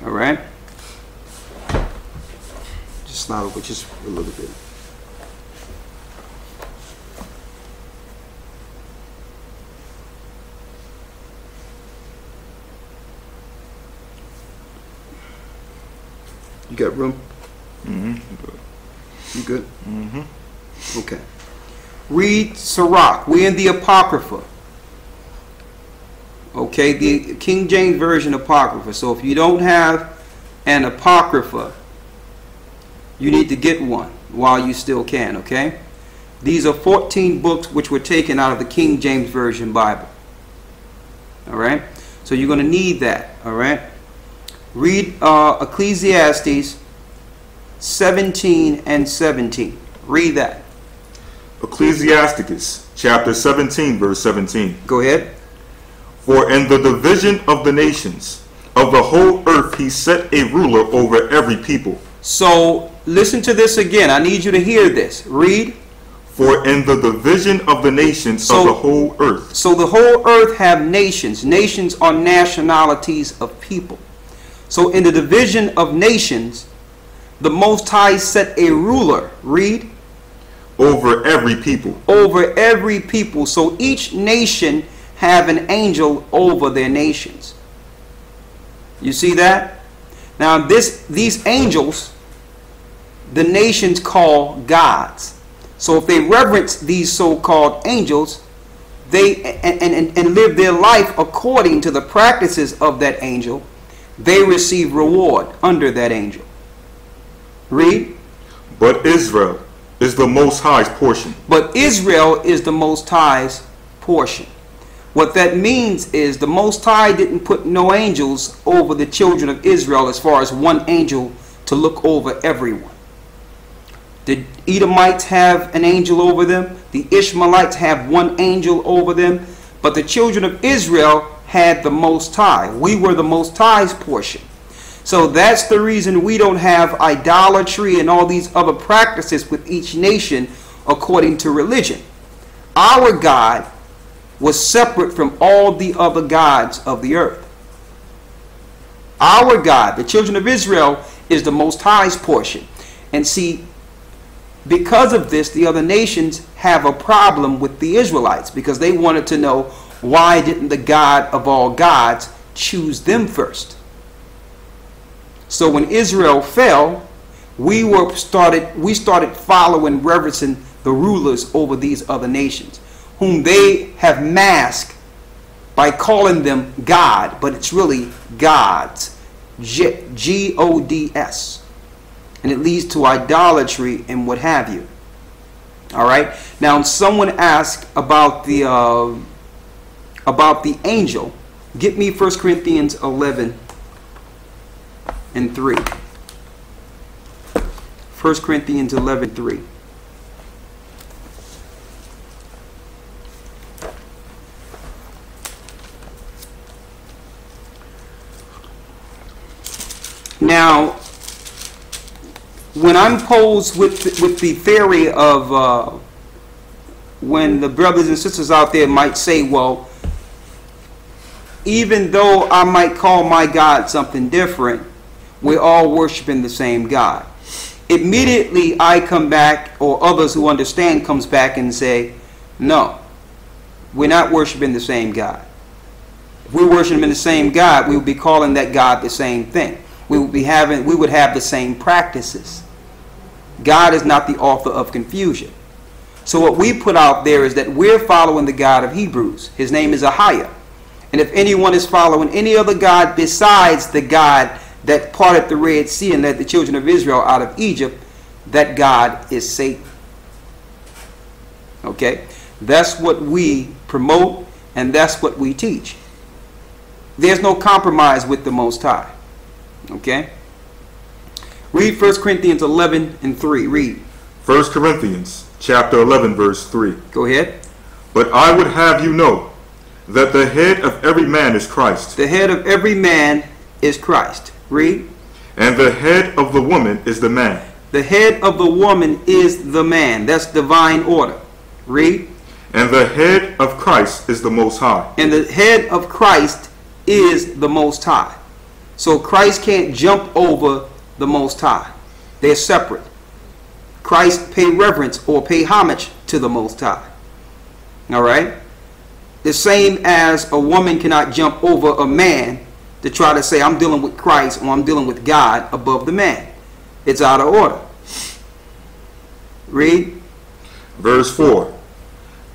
All right. Just slide over just a little bit. You got room? Mm-hmm. You good? Mm-hmm. Okay. Read Sirach. We're in the Apocrypha. Okay, the King James Version Apocrypha. So if you don't have an Apocrypha, you need to get one while you still can, okay? These are 14 books which were taken out of the King James Version Bible. All right? So you're going to need that, all right? Read Ecclesiastes 17 and 17. Read that. Ecclesiasticus chapter 17 verse 17. Go ahead. For in the division of the nations of the whole earth he set a ruler over every people. So listen to this again. I need you to hear this. Read. For in the division of the nations of the whole earth. So the whole earth have nations. Nations are nationalities of people. So in the division of nations, the Most High set a ruler. Read. Over every people. Over every people. So each nation have an angel over their nations. You see that? Now these angels, the nations call gods. So if they reverence these so-called angels, they and live their life according to the practices of that angel, they receive reward under that angel. Read. But Israel is the Most High's portion. But Israel is the Most High's portion. What that means is the Most High didn't put no angels over the children of Israel as far as one angel to look over everyone. The Edomites have an angel over them. The Ishmaelites have one angel over them. But the children of Israel had the Most High. We were the Most High's portion. So that's the reason we don't have idolatry and all these other practices with each nation according to religion. Our God was separate from all the other gods of the earth. Our God, the children of Israel, is the Most High's portion. And see, because of this, the other nations have a problem with the Israelites because they wanted to know, why didn't the God of all gods choose them first? So when Israel fell, we started following, reverencing the rulers over these other nations, whom they have masked by calling them God, but it's really gods, G-O-D-S. And it leads to idolatry and what have you. All right. Now, someone asked about the angel. Get me 1 Corinthians 11 and 3. 1 Corinthians 11:3. Now, when I'm posed with the theory of when the brothers and sisters out there might say, well, even though I might call my God something different, we're all worshiping the same God. Immediately I come back, or others who understand comes back and say, no, we're not worshiping the same God. If we worship the same God, we would be calling that God the same thing. We would have the same practices. God is not the author of confusion. So what we put out there is that we're following the God of Hebrews. His name is AHAYAH. And if anyone is following any other God besides the God that parted the Red Sea and led the children of Israel out of Egypt, that God is Satan. Okay? That's what we promote and that's what we teach. There's no compromise with the Most High. Okay? Read 1 Corinthians 11 and 3. Read. 1 Corinthians chapter 11 verse 3. Go ahead. But I would have you know that the head of every man is Christ. The head of every man is Christ. Read. And the head of the woman is the man. The head of the woman is the man. That's divine order. Read. And the head of Christ is the Most High. And the head of Christ is the Most High. So Christ can't jump over the Most High. They're separate. Christ pay reverence or pay homage to the Most High. All right? The same as a woman cannot jump over a man to try to say, I'm dealing with Christ or I'm dealing with God above the man. It's out of order. Read. Verse 4.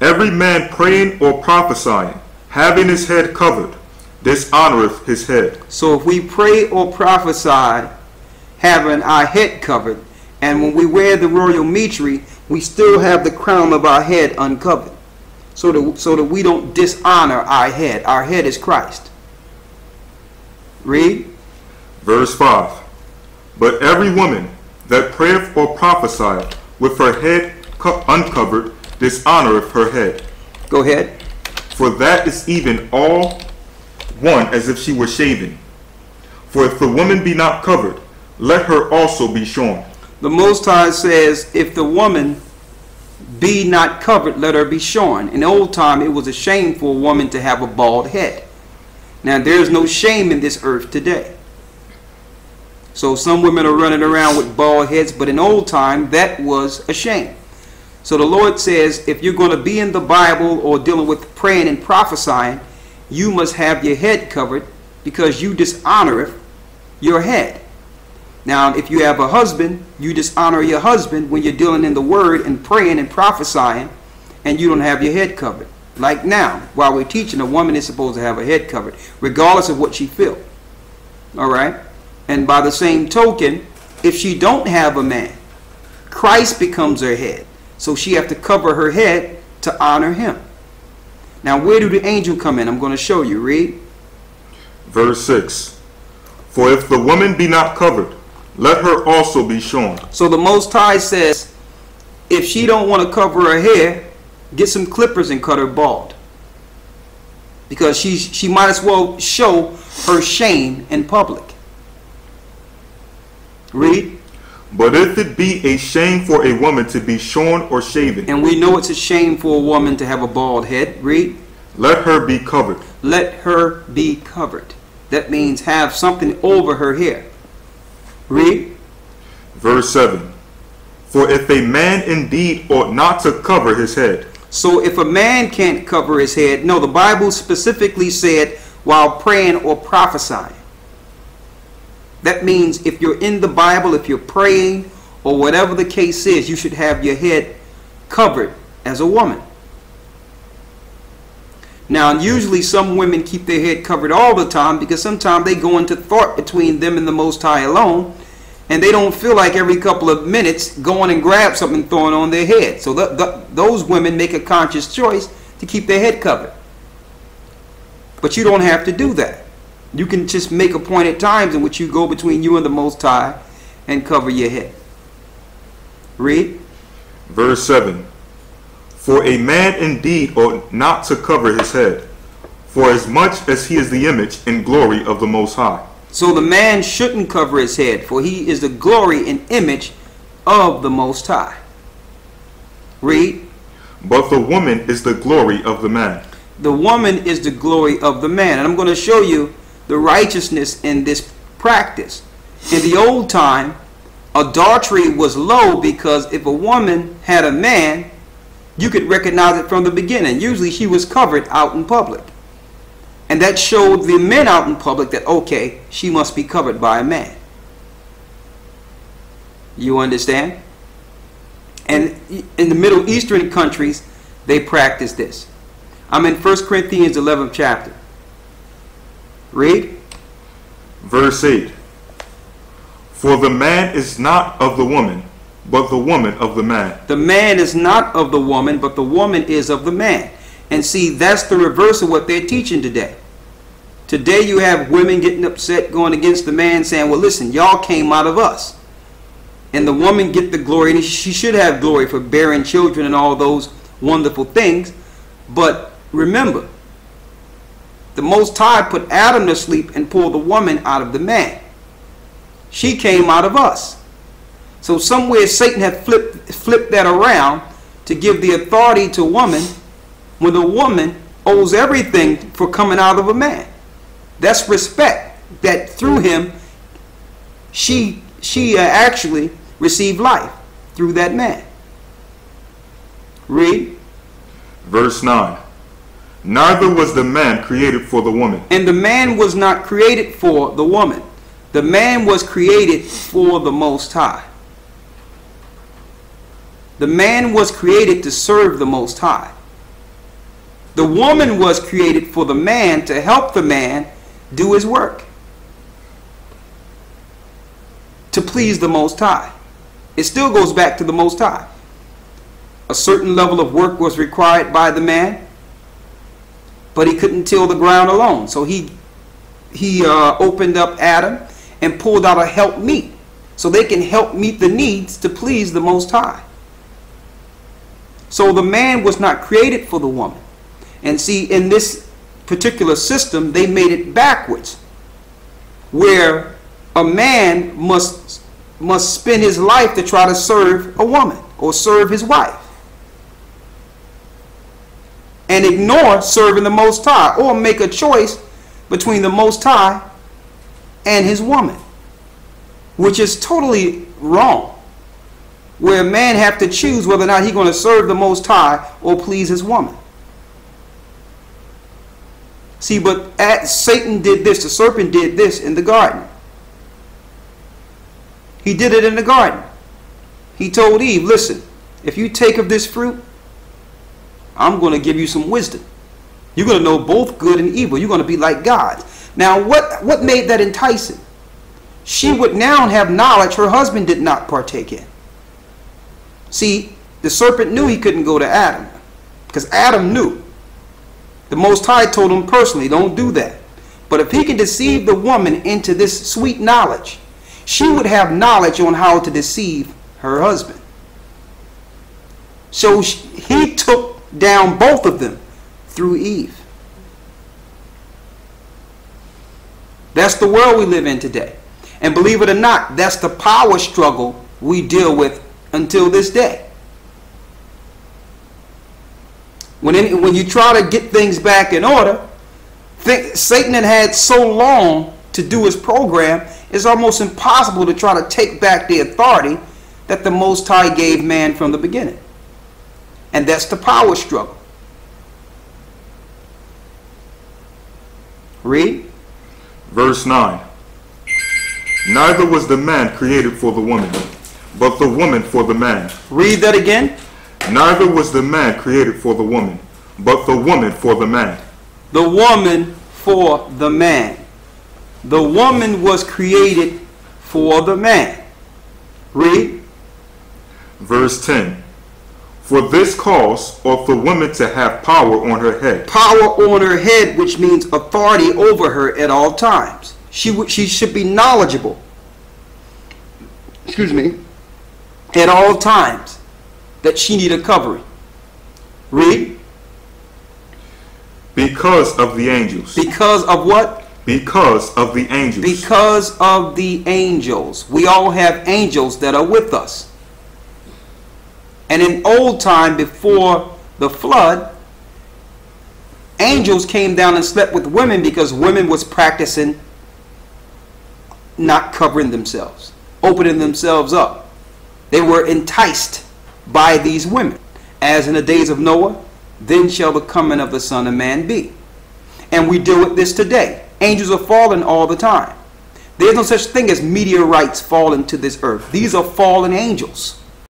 Every man praying or prophesying, having his head covered, dishonoreth his head. So if we pray or prophesy, having our head covered, and when we wear the royal mitre, we still have the crown of our head uncovered, so that we don't dishonor our head. Our head is Christ. Read. Verse 5. But every woman that prayeth or prophesieth with her head uncovered dishonoreth her head. Go ahead. For that is even all one as if she were shaven. For if the woman be not covered, let her also be shorn. The Most High says, if the woman be not covered, let her be shorn. In the old time, it was a shame for a woman to have a bald head. Now, there's no shame in this earth today. So some women are running around with bald heads, but in old time, that was a shame. So the Lord says, if you're going to be in the Bible or dealing with praying and prophesying, you must have your head covered, because you dishonor your head. Now, if you have a husband, you dishonor your husband when you're dealing in the word and praying and prophesying, and you don't have your head covered. Like now, while we're teaching, a woman is supposed to have her head covered, regardless of what she feels. All right? And by the same token, if she don't have a man, Christ becomes her head. So she have to cover her head to honor him. Now, where do the angel come in? I'm going to show you. Read. Verse 6. For if the woman be not covered, let her also be shorn. So the Most High says, if she don't want to cover her hair, get some clippers and cut her bald. Because she might as well show her shame in public. Read. But if it be a shame for a woman to be shorn or shaven, and we know it's a shame for a woman to have a bald head. Read. Let her be covered. Let her be covered. That means have something over her hair. Read. Verse 7. For if a man indeed ought not to cover his head. So if a man can't cover his head, no, the Bible specifically said while praying or prophesying. That means if you're in the Bible, if you're praying or whatever the case is, you should have your head covered as a woman. Now, usually some women keep their head covered all the time because sometimes they go into thought between them and the Most High alone, and they don't feel like every couple of minutes going and grab something and throwing on their head. So those women make a conscious choice to keep their head covered. But you don't have to do that. You can just make appointed times in which you go between you and the Most High and cover your head. Read. Verse 7. For a man indeed ought not to cover his head, for as much as he is the image and glory of the Most High. So the man shouldn't cover his head, for he is the glory and image of the Most High. Read. But the woman is the glory of the man. The woman is the glory of the man. And I'm going to show you the righteousness in this practice. In the old time, adultery was low because if a woman had a man, you could recognize it from the beginning. Usually she was covered out in public. And that showed the men out in public that, okay, she must be covered by a man. You understand? And in the Middle Eastern countries, they practice this. I'm in 1 Corinthians 11th chapter. Read. Verse 8. For the man is not of the woman, but the woman of the man. The man is not of the woman, but the woman is of the man. And see, that's the reverse of what they're teaching today. Today you have women getting upset, going against the man, saying, well, listen, y'all came out of us. And the woman get the glory, and she should have glory for bearing children and all those wonderful things. But remember, the Most High put Adam to sleep and pulled the woman out of the man. She came out of us. So somewhere Satan had flipped that around to give the authority to woman when the woman owes everything for coming out of a man. That's respect. that through him she actually received life through that man. Read. Verse 9. Neither was the man created for the woman. And the man was not created for the woman. The man was created for the Most High. The man was created to serve the Most High. The woman was created for the man to help the man do his work, to please the Most High. It still goes back to the Most High. A certain level of work was required by the man, but he couldn't till the ground alone. So he opened up Adam and pulled out a helpmeet, so they can help meet the needs to please the Most High. So the man was not created for the woman. And see, in this particular system, they made it backwards, where a man must spend his life to try to serve a woman or serve his wife, and ignore serving the Most High, or make a choice between the Most High and his woman, which is totally wrong, where a man have to choose whether or not he's going to serve the Most High or please his woman. See, but Satan did this, the serpent did this in the garden. He did it in the garden. He told Eve, listen, if you take of this fruit, I'm going to give you some wisdom. You're going to know both good and evil. You're going to be like God. Now, what made that enticing? She would now have knowledge her husband did not partake in. See, the serpent knew he couldn't go to Adam, because Adam knew. The Most High told him personally, don't do that. But if he can deceive the woman into this sweet knowledge, she would have knowledge on how to deceive her husband. So he took down both of them through Eve. That's the world we live in today. And believe it or not, that's the power struggle we deal with until this day. When you try to get things back in order, Satan had so long to do his program, it's almost impossible to try to take back the authority that the Most High gave man from the beginning. And that's the power struggle. Read. Verse 9. Neither was the man created for the woman, but the woman for the man. Read that again. Neither was the man created for the woman, but the woman for the man. The woman for the man. The woman was created for the man. Read. Verse 10. For this cause ought the woman to have power on her head. Power on her head, which means authority over her at all times. She should be knowledgeable. Excuse me. At all times. That she need a covering. Read. Because of the angels. Because of what? Because of the angels. Because of the angels. We all have angels that are with us. And in old time, before the flood, angels came down and slept with women because women was practicing not covering themselves, opening themselves up. They were enticed by these women. As in the days of Noah, then shall the coming of the Son of Man be. And we deal with this today. Angels are fallen all the time. There's no such thing as meteorites falling to this earth. These are fallen angels.